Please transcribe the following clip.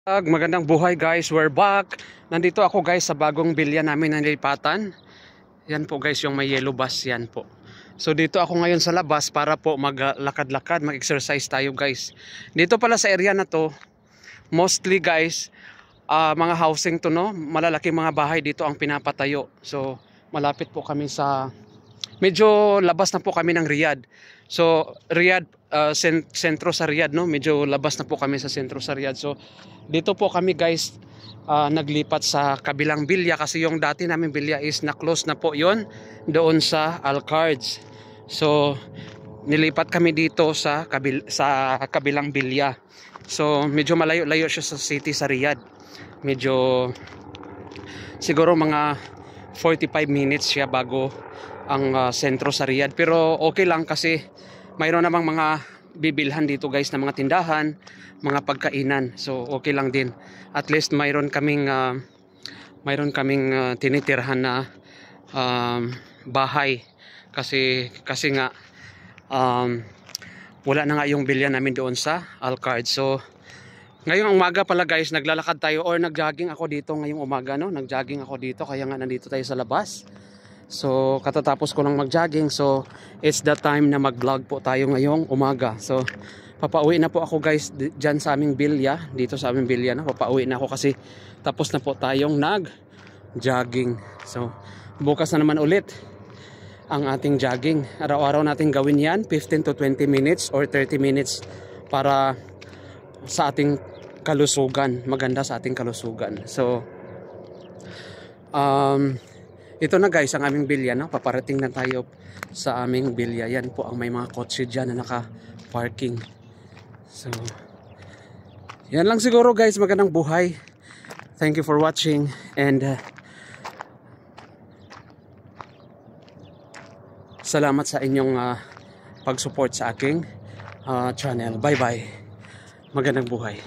Magandang buhay guys, we're back. Nandito ako guys sa bagong bilya namin na nilipatan. Yan po guys yung may yellow bus yan po. So dito ako ngayon sa labas para po maglakad-lakad, mag-exercise tayo guys. Dito pala sa area na to, mostly guys, mga housing to no, malalaking mga bahay dito ang pinapatayo. So malapit po kami sa, medyo labas na po kami ng Riyadh. So Riyadh, sentro sa Riyadh no, medyo labas na po kami sa sentro sa Riyadh. So dito po kami guys naglipat sa kabilang bilya kasi yung dati namin bilya is na-close na po yon doon sa Alcards. So nilipat kami dito sa kabilang bilya. So medyo malayo-layo siya sa city sa Riyadh. Medyo siguro mga 45 minutes siya bago ang sentro sa Riyadh. Pero okay lang kasi mayroon namang mga bibilhan dito guys na mga tindahan, mga pagkainan. So okay lang din. At least mayroon kaming tinitirhan na bahay kasi nga wala na nga yung bilya namin doon sa Alcard. So ngayong umaga pala guys, naglalakad tayo or nagjogging ako dito ngayong umaga no. Nagjogging ako dito kaya nga nandito tayo sa labas. So katatapos ko lang mag-jogging, so it's the time na mag-vlog po tayo ngayong umaga. So papauwi na po ako guys dyan sa aming bilya, dito sa aming bilya na. Papauwi na ako kasi tapos na po tayong nag-jogging. So bukas na naman ulit ang ating jogging. Araw-araw natin gawin yan, 15 to 20 minutes or 30 minutes para sa ating kalusugan, maganda sa ating kalusugan. So ito na guys ang aming bilya no? Paparating na tayo sa aming bilya. Yan po ang may mga kotse dyan na naka-parking. So yan lang siguro guys, magandang buhay. Thank you for watching and salamat sa inyong pag-support sa aking channel. Bye bye. Magandang buhay.